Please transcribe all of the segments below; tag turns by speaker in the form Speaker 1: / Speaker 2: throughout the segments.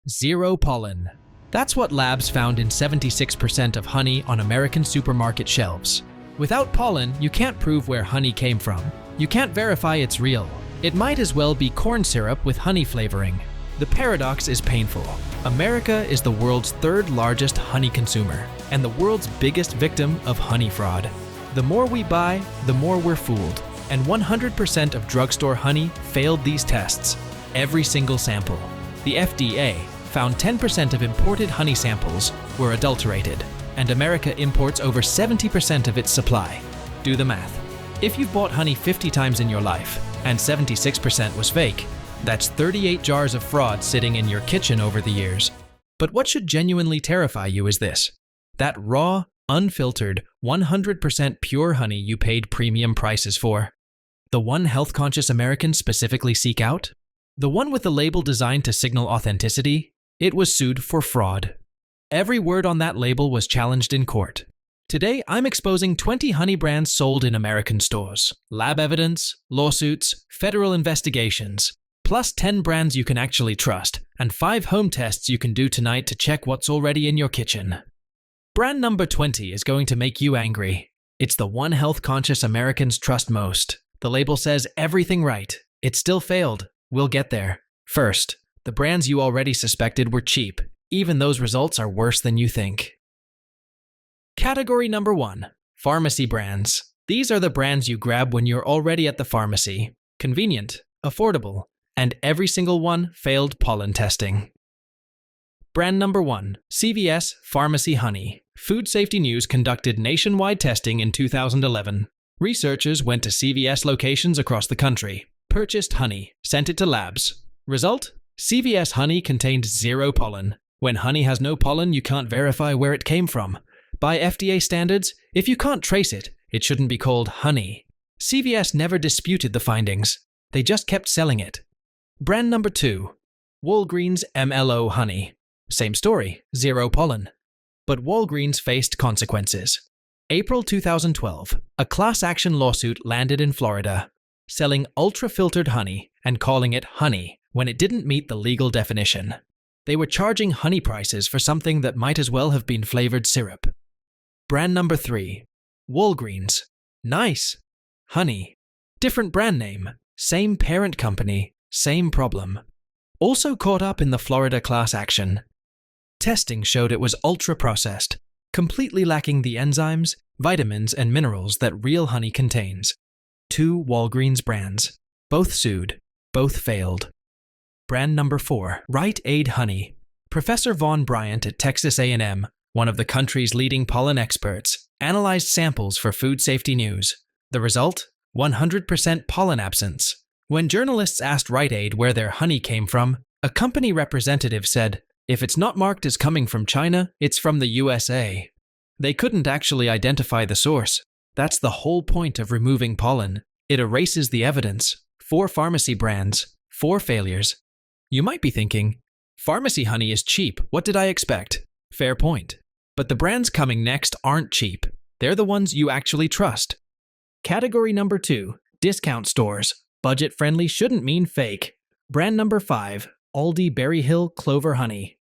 Speaker 1: Zero pollen. That's what labs found in 76% of honey on American supermarket shelves. Without pollen, you can't prove where honey came from. You can't verify it's real. It might as well be corn syrup with honey flavoring. The paradox is painful. America is the world's third largest honey consumer and the world's biggest victim of honey fraud. The more we buy, the more we're fooled. And 100% of drugstore honey failed these tests. Every single sample. The FDA found 10% of imported honey samples were adulterated, and America imports over 70% of its supply. Do the math. If you've bought honey 50 times in your life, and 76% was fake, that's 38 jars of fraud sitting in your kitchen over the years. But what should genuinely terrify you is this: that raw, unfiltered, 100% pure honey you paid premium prices for. The one health-conscious Americans specifically seek out? The one with the label designed to signal authenticity? It was sued for fraud. Every word on that label was challenged in court. Today, I'm exposing 20 honey brands sold in American stores. Lab evidence, lawsuits, federal investigations, plus 10 brands you can actually trust, and 5 home tests you can do tonight to check what's already in your kitchen. Brand number 20 is going to make you angry. It's the one health-conscious Americans trust most. The label says everything right. It still failed. We'll get there. First, the brands you already suspected were cheap. Even those results are worse than you think. Category number 1. Pharmacy brands. These are the brands you grab when you're already at the pharmacy. Convenient, affordable, and every single one failed pollen testing. Brand number 1. CVS Pharmacy Honey. Food Safety News conducted nationwide testing in 2011. Researchers went to CVS locations across the country, purchased honey, sent it to labs. Result? CVS honey contained zero pollen. When honey has no pollen, you can't verify where it came from. By FDA standards, if you can't trace it, it shouldn't be called honey. CVS never disputed the findings. They just kept selling it. Brand number 2. Walgreens MLO Honey. Same story, zero pollen. But Walgreens faced consequences. April 2012, a class action lawsuit landed in Florida, selling ultra-filtered honey and calling it honey when it didn't meet the legal definition. They were charging honey prices for something that might as well have been flavored syrup. Brand number 3. Walgreens. Nice. Honey. Different brand name. Same parent company. Same problem. Also caught up in the Florida class action. Testing showed it was ultra-processed, completely lacking the enzymes, vitamins, and minerals that real honey contains. 2 Walgreens brands. Both sued. Both failed. Brand number 4. Rite Aid Honey. Professor Vaughn Bryant at Texas A&M, one of the country's leading pollen experts, analyzed samples for Food Safety News. The result? 100% pollen absence. When journalists asked Rite Aid where their honey came from, a company representative said, "If it's not marked as coming from China, it's from the USA." They couldn't actually identify the source. That's the whole point of removing pollen. It erases the evidence. 4 pharmacy brands, 4 failures. You might be thinking, pharmacy honey is cheap, what did I expect? Fair point. But the brands coming next aren't cheap. They're the ones you actually trust. Category number 2, discount stores. Budget-friendly shouldn't mean fake. Brand number 5, Aldi Berry Hill Clover Honey.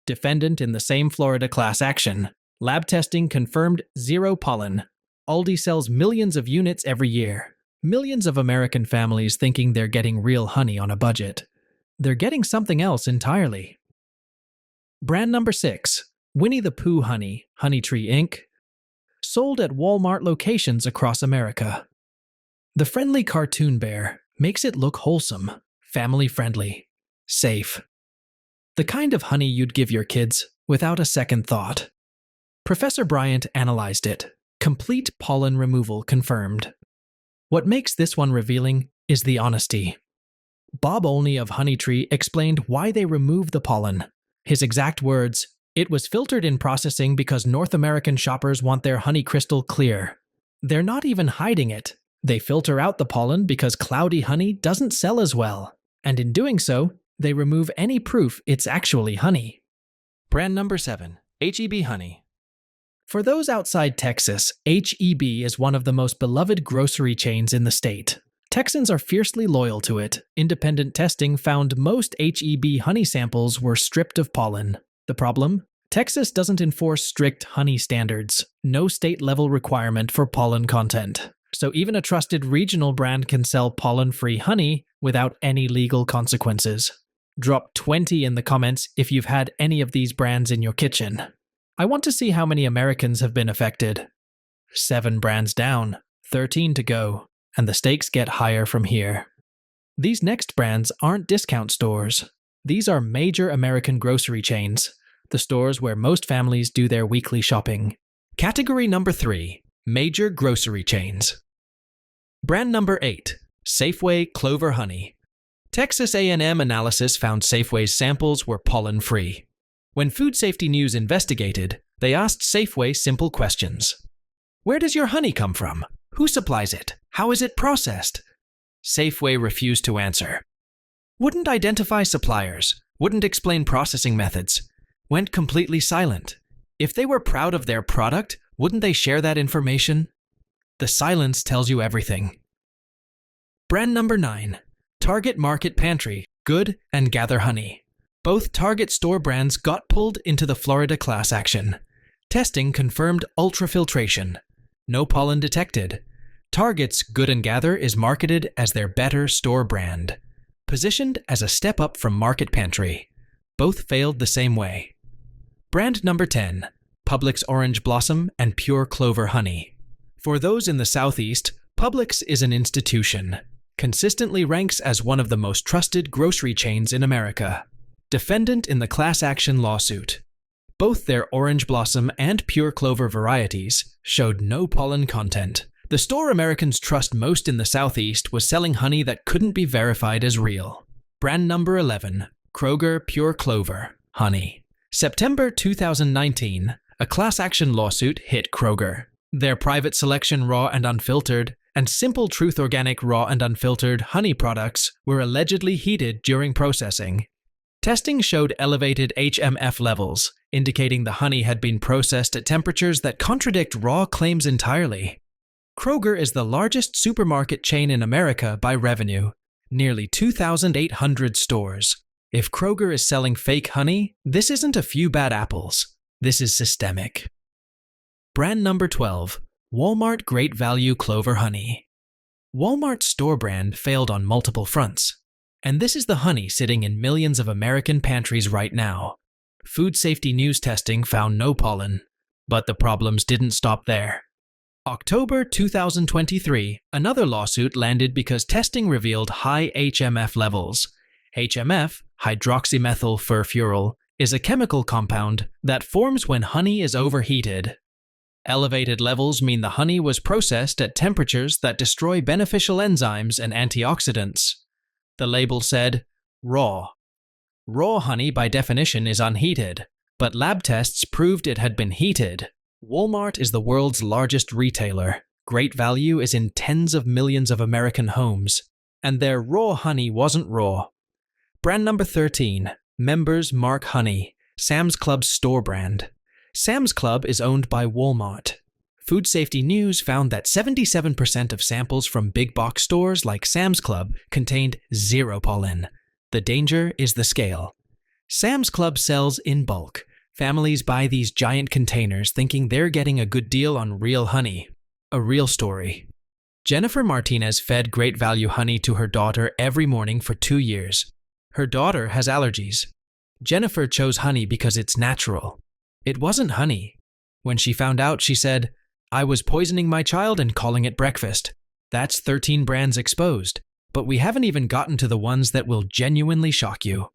Speaker 1: Defendant in the same Florida class action. Lab testing confirmed zero pollen. Aldi sells millions of units every year. Millions of American families thinking they're getting real honey on a budget. They're getting something else entirely. Brand number 6, Winnie the Pooh Honey, Honey Tree Inc. Sold at Walmart locations across America. The friendly cartoon bear makes it look wholesome, family-friendly, safe. The kind of honey you'd give your kids without a second thought. Professor Bryant analyzed it. Complete pollen removal confirmed. What makes this one revealing is the honesty. Bob Olney of Honey Tree explained why they removed the pollen. His exact words, "It was filtered in processing because North American shoppers want their honey crystal clear. They're not even hiding it. They filter out the pollen because cloudy honey doesn't sell as well. And in doing so, they remove any proof it's actually honey." Brand number 7, H-E-B Honey. For those outside Texas, H-E-B is one of the most beloved grocery chains in the state. Texans are fiercely loyal to it. Independent testing found most HEB honey samples were stripped of pollen. The problem? Texas doesn't enforce strict honey standards. No state-level requirement for pollen content. So even a trusted regional brand can sell pollen-free honey without any legal consequences. Drop 20 in the comments if you've had any of these brands in your kitchen. I want to see how many Americans have been affected. 7 brands down, 13 to go, and the stakes get higher from here. These next brands aren't discount stores. These are major American grocery chains, the stores where most families do their weekly shopping. Category number 3, major grocery chains. Brand number 8, Safeway Clover Honey. Texas A&M analysis found Safeway's samples were pollen-free. When Food Safety News investigated, they asked Safeway simple questions. Where does your honey come from? Who supplies it? How is it processed? Safeway refused to answer. Wouldn't identify suppliers, wouldn't explain processing methods, went completely silent. If they were proud of their product, wouldn't they share that information? The silence tells you everything. Brand number 9, Target Market Pantry, Good and Gather Honey. Both Target store brands got pulled into the Florida class action. Testing confirmed ultrafiltration. No pollen detected. Target's Good and Gather is marketed as their better store brand, positioned as a step up from Market Pantry. Both failed the same way. Brand number 10, Publix Orange Blossom and Pure Clover Honey. For those in the Southeast, Publix is an institution. Consistently ranks as one of the most trusted grocery chains in America. Defendant in the class action lawsuit. Both their Orange Blossom and Pure Clover varieties showed no pollen content. The store Americans trust most in the Southeast was selling honey that couldn't be verified as real. Brand number 11, Kroger Pure Clover Honey. September 2019, a class action lawsuit hit Kroger. Their Private Selection Raw and Unfiltered and Simple Truth Organic Raw and Unfiltered honey products were allegedly heated during processing. Testing showed elevated HMF levels, indicating the honey had been processed at temperatures that contradict raw claims entirely. Kroger is the largest supermarket chain in America by revenue, nearly 2,800 stores. If Kroger is selling fake honey, this isn't a few bad apples. This is systemic. Brand number 12, Walmart Great Value Clover Honey. Walmart's store brand failed on multiple fronts. And this is the honey sitting in millions of American pantries right now. Food Safety News testing found no pollen, but the problems didn't stop there. October 2023, another lawsuit landed because testing revealed high HMF levels. HMF, hydroxymethyl furfuryl, is a chemical compound that forms when honey is overheated. Elevated levels mean the honey was processed at temperatures that destroy beneficial enzymes and antioxidants. The label said, raw. Raw honey by definition is unheated, but lab tests proved it had been heated. Walmart is the world's largest retailer. Great Value is in tens of millions of American homes, and their raw honey wasn't raw. Brand number 13, Members Mark Honey, Sam's Club's store brand. Sam's Club is owned by Walmart. Food Safety News found that 77% of samples from big box stores like Sam's Club contained 0 pollen. The danger is the scale. Sam's Club sells in bulk. Families buy these giant containers thinking they're getting a good deal on real honey. A real story. Jennifer Martinez fed Great Value honey to her daughter every morning for 2 years. Her daughter has allergies. Jennifer chose honey because it's natural. It wasn't honey. When she found out, she said, "I was poisoning my child and calling it breakfast." That's 13 brands exposed, but we haven't even gotten to the ones that will genuinely shock you.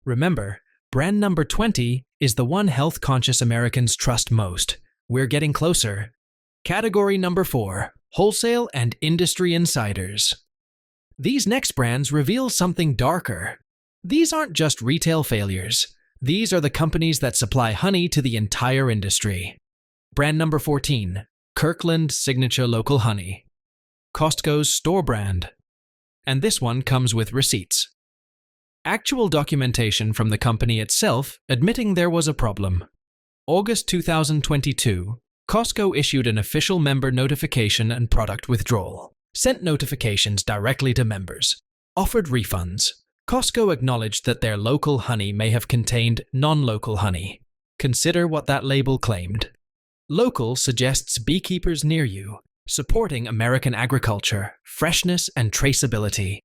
Speaker 1: Remember, brand number 20 is the one health-conscious Americans trust most. We're getting closer. Category number 4, Wholesale and Industry Insiders. These next brands reveal something darker. These aren't just retail failures. These are the companies that supply honey to the entire industry. Brand number 14, Kirkland Signature Local Honey. Costco's store brand. And this one comes with receipts. Actual documentation from the company itself admitting there was a problem. August 2022, Costco issued an official member notification and product withdrawal. sent notifications directly to members, offered refunds. Costco acknowledged that their local honey may have contained non-local honey. Consider what that label claimed. Local suggests beekeepers near you, supporting American agriculture, freshness, and traceability.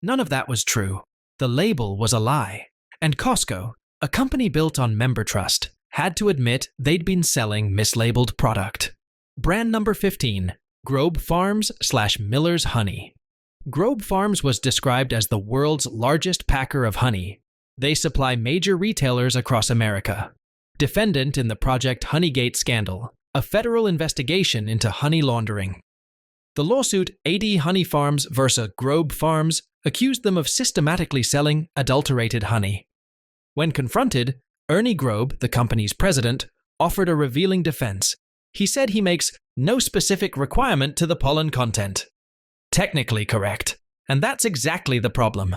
Speaker 1: None of that was true. The label was a lie. And Costco, a company built on member trust, had to admit they'd been selling mislabeled product. Brand number 15, Grobe Farms/Miller's Honey. Grobe Farms was described as the world's largest packer of honey. They supply major retailers across America. Defendant in the Project Honeygate scandal, a federal investigation into honey laundering. The lawsuit AD Honey Farms vs. Grobe Farms accused them of systematically selling adulterated honey. When confronted, Ernie Grobe, the company's president, offered a revealing defense. He said he makes no specific requirement to the pollen content. Technically correct, and that's exactly the problem.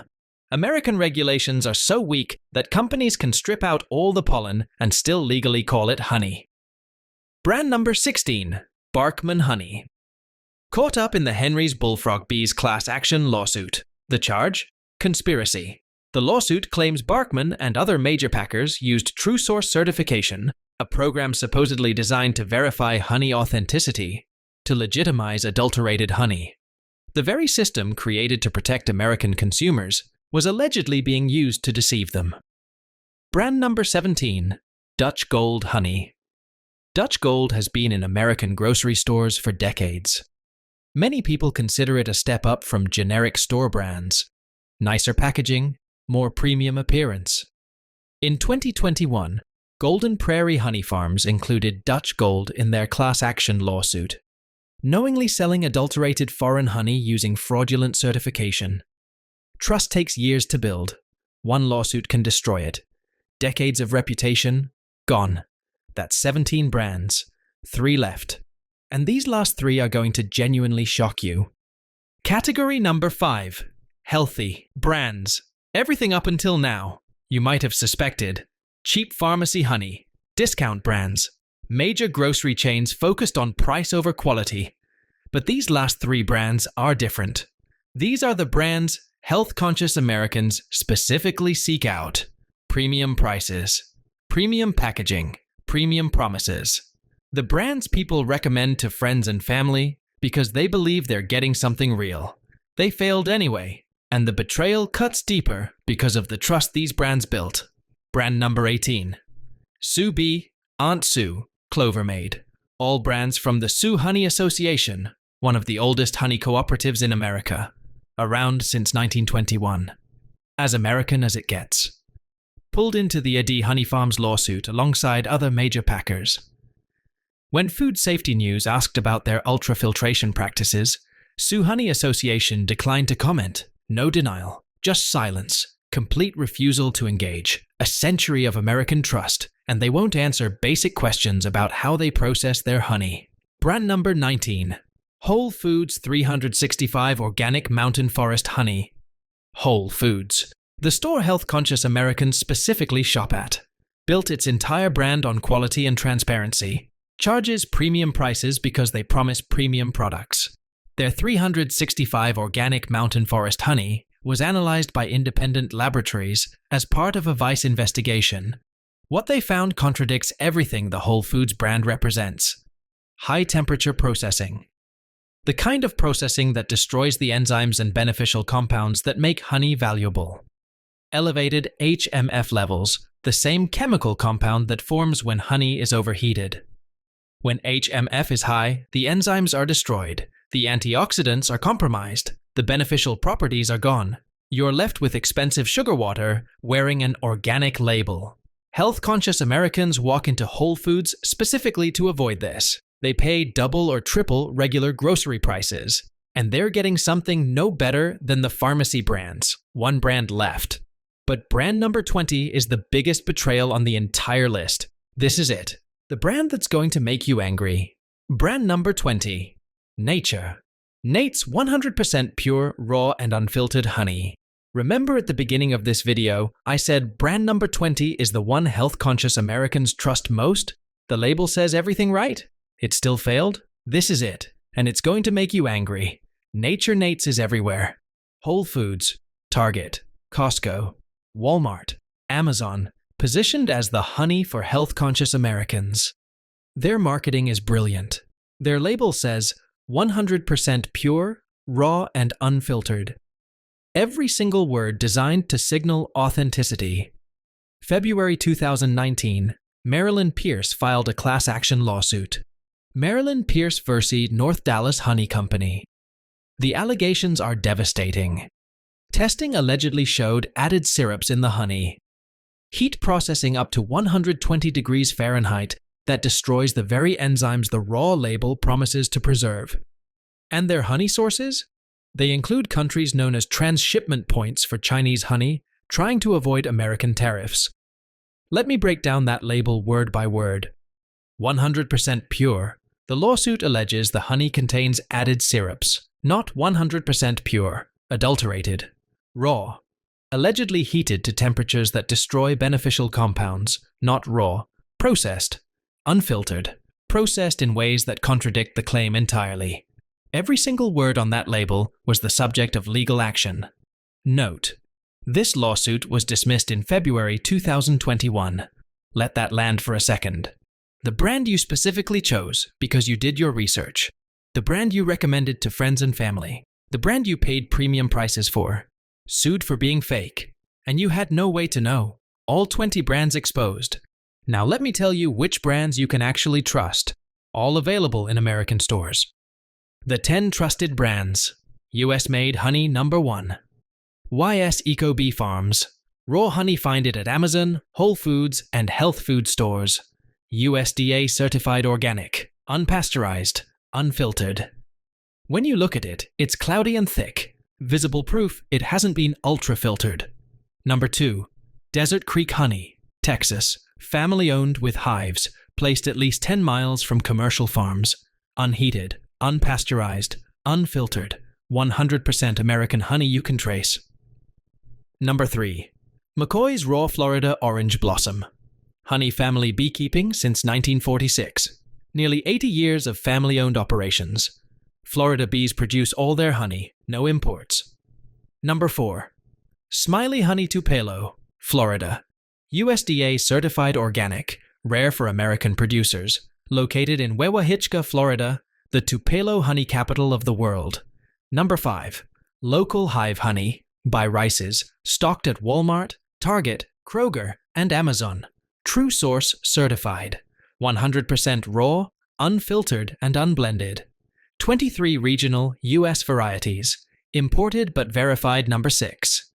Speaker 1: American regulations are so weak that companies can strip out all the pollen and still legally call it honey. Brand number 16, Barkman Honey. Caught up in the Henry's Bullfrog Bees class action lawsuit. The charge? Conspiracy. The lawsuit claims Barkman and other major packers used True Source certification, a program supposedly designed to verify honey authenticity, to legitimize adulterated honey. The very system created to protect American consumers was allegedly being used to deceive them. Brand number 17, Dutch Gold Honey. Dutch Gold has been in American grocery stores for decades. Many people consider it a step up from generic store brands. Nicer packaging, more premium appearance. In 2021, Golden Prairie Honey Farms included Dutch Gold in their class action lawsuit, knowingly selling adulterated foreign honey using fraudulent certification. Trust takes years to build. One lawsuit can destroy it. Decades of reputation, gone. That's 17 brands, 3 left. And these last 3 are going to genuinely shock you. Category number 5, healthy brands. Everything up until now, you might have suspected. Cheap pharmacy honey, discount brands, major grocery chains focused on price over quality. But these last 3 brands are different. These are the brands health-conscious Americans specifically seek out. Premium prices, premium packaging, premium promises. The brands people recommend to friends and family because they believe they're getting something real. They failed anyway, and the betrayal cuts deeper because of the trust these brands built. Brand number 18. Sue Bee, Aunt Sue, Clover Maid. All brands from the Sioux Honey Association, one of the oldest honey cooperatives in America, around since 1921. As American as it gets. Pulled into the AD Honey Farms lawsuit alongside other major packers. When Food Safety News asked about their ultrafiltration practices, Sioux Honey Association declined to comment. No denial, just silence, complete refusal to engage. A century of American trust, and they won't answer basic questions about how they process their honey. Brand number 19. Whole Foods 365 Organic Mountain Forest Honey. Whole Foods. The store health-conscious Americans specifically shop at. Built its entire brand on quality and transparency. Charges premium prices because they promise premium products. Their 365 Organic Mountain Forest Honey was analyzed by independent laboratories as part of a Vice investigation. What they found contradicts everything the Whole Foods brand represents. High-temperature processing. The kind of processing that destroys the enzymes and beneficial compounds that make honey valuable. Elevated HMF levels, the same chemical compound that forms when honey is overheated. When HMF is high, the enzymes are destroyed, the antioxidants are compromised, the beneficial properties are gone. You're left with expensive sugar water wearing an organic label. Health-conscious Americans walk into Whole Foods specifically to avoid this. They pay double or triple regular grocery prices, and they're getting something no better than the pharmacy brands. One brand left. But brand number 20 is the biggest betrayal on the entire list. This is it. The brand that's going to make you angry. Brand number 20. Nature. Nate's 100% pure, raw, and unfiltered honey. Remember at the beginning of this video, I said brand number 20 is the one health-conscious Americans trust most? The label says everything right? It still failed? This is it, and it's going to make you angry. Nature Nates is everywhere. Whole Foods, Target, Costco, Walmart, Amazon, positioned as the honey for health-conscious Americans. Their marketing is brilliant. Their label says 100% pure, raw, and unfiltered. Every single word designed to signal authenticity. February 2019, Marilyn Pierce filed a class action lawsuit. Marilyn Pierce v. North Dallas Honey Company. The allegations are devastating. Testing allegedly showed added syrups in the honey. Heat processing up to 120 degrees Fahrenheit that destroys the very enzymes the raw label promises to preserve. And their honey sources? They include countries known as transshipment points for Chinese honey, trying to avoid American tariffs. Let me break down that label word by word. 100% pure. The lawsuit alleges the honey contains added syrups, not 100% pure, adulterated. Raw. Allegedly heated to temperatures that destroy beneficial compounds, not raw. Processed. Unfiltered. Processed in ways that contradict the claim entirely. Every single word on that label was the subject of legal action. Note: this lawsuit was dismissed in February 2021. Let that land for a second. The brand you specifically chose because you did your research. The brand you recommended to friends and family. The brand you paid premium prices for. Sued for being fake. And you had no way to know. All 20 brands exposed. Now let me tell you which brands you can actually trust. All available in American stores. The 10 trusted brands. US-made honey number 1. YS Eco Bee Farms. Raw honey, find it at Amazon, Whole Foods, and health food stores. USDA certified organic, unpasteurized, unfiltered. When you look at it, it's cloudy and thick. Visible proof it hasn't been ultra-filtered. Number 2. Desert Creek Honey, Texas. Family-owned with hives, placed at least 10 miles from commercial farms. Unheated, unpasteurized, unfiltered, 100% American honey you can trace. Number 3. McCoy's Raw Florida Orange Blossom. Honey family beekeeping since 1946. Nearly 80 years of family-owned operations. Florida bees produce all their honey, no imports. Number 4. Smiley Honey Tupelo, Florida. USDA certified organic, rare for American producers. Located in Wewahichka, Florida, the Tupelo honey capital of the world. Number 5. Local Hive Honey, by Rice's, stocked at Walmart, Target, Kroger, and Amazon. True Source certified. 100% raw, unfiltered, and unblended. 23 regional U.S. varieties. Imported but verified. Number 6.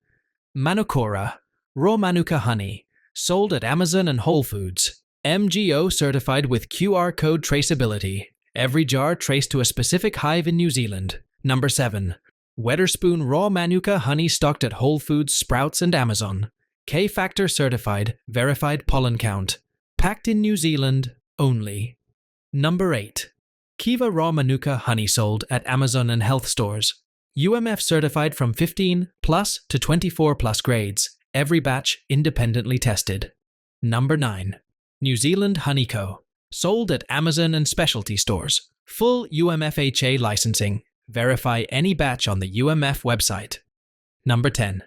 Speaker 1: Manukora, raw Manuka honey, sold at Amazon and Whole Foods. MGO certified with QR code traceability. Every jar traced to a specific hive in New Zealand. Number 7. Weatherspoon raw Manuka honey, stocked at Whole Foods, Sprouts, and Amazon. K-Factor certified, verified pollen count. Packed in New Zealand only. Number 8. Kiva raw Manuka honey, sold at Amazon and health stores. UMF certified from 15 plus to 24 plus grades. Every batch independently tested. Number 9. New Zealand Honey Co. Sold at Amazon and specialty stores. Full UMFHA licensing. Verify any batch on the UMF website. Number 10.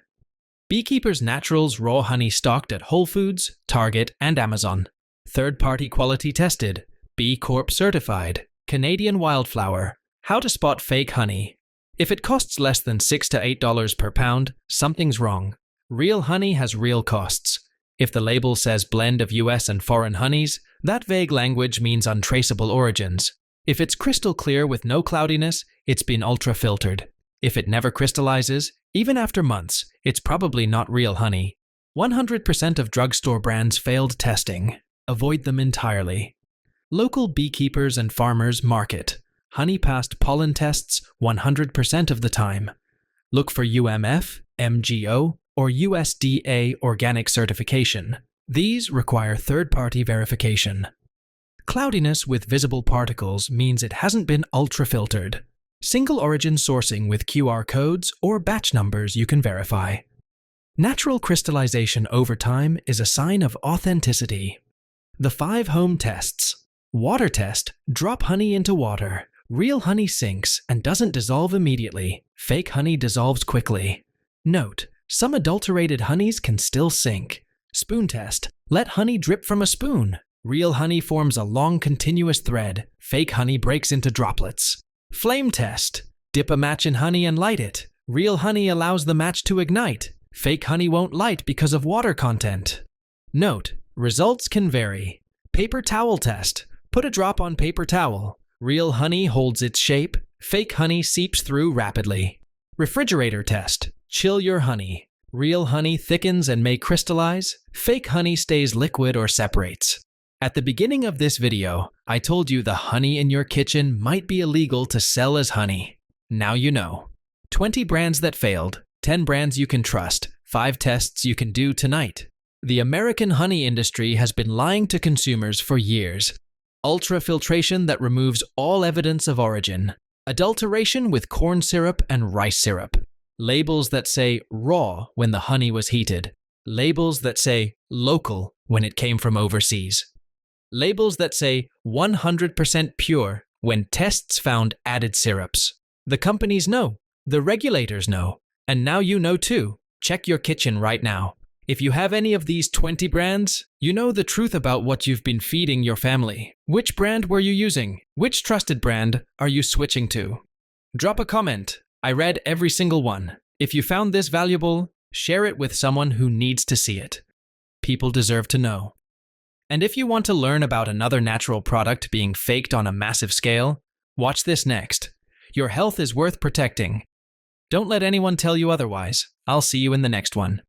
Speaker 1: Beekeepers Naturals raw honey, stocked at Whole Foods, Target, and Amazon. Third-party quality tested. B Corp certified. Canadian Wildflower. How to spot fake honey. If it costs less than $6 to $8 per pound, something's wrong. Real honey has real costs. If the label says blend of US and foreign honeys, that vague language means untraceable origins. If it's crystal clear with no cloudiness, it's been ultra-filtered. If it never crystallizes, even after months, it's probably not real honey. 100% of drugstore brands failed testing. Avoid them entirely. Local beekeepers and farmers market. Honey passed pollen tests 100% of the time. Look for UMF, MGO, or USDA organic certification. These require third-party verification. Cloudiness with visible particles means it hasn't been ultra-filtered. Single origin sourcing with QR codes or batch numbers you can verify. Natural crystallization over time is a sign of authenticity. The 5 home tests. Water test: drop honey into water. Real honey sinks and doesn't dissolve immediately. Fake honey dissolves quickly. Note: some adulterated honeys can still sink. Spoon test. Let honey drip from a spoon. Real honey forms a long continuous thread. Fake honey breaks into droplets. Flame test. Dip a match in honey and light it. Real honey allows the match to ignite. Fake honey won't light because of water content. Note: results can vary. Paper towel test. Put a drop on paper towel. Real honey holds its shape. Fake honey seeps through rapidly. Refrigerator test. Chill your honey. Real honey thickens and may crystallize. Fake honey stays liquid or separates. At the beginning of this video, I told you the honey in your kitchen might be illegal to sell as honey. Now you know. 20 brands that failed, 10 brands you can trust, 5 tests you can do tonight. The American honey industry has been lying to consumers for years. Ultrafiltration that removes all evidence of origin. Adulteration with corn syrup and rice syrup. Labels that say raw when the honey was heated. Labels that say local when it came from overseas. Labels that say 100% pure when tests found added syrups. The companies know. The regulators know. And now you know too. Check your kitchen right now. If you have any of these 20 brands, you know the truth about what you've been feeding your family. Which brand were you using? Which trusted brand are you switching to? Drop a comment. I read every single one. If you found this valuable, share it with someone who needs to see it. People deserve to know. And if you want to learn about another natural product being faked on a massive scale, watch this next. Your health is worth protecting. Don't let anyone tell you otherwise. I'll see you in the next one.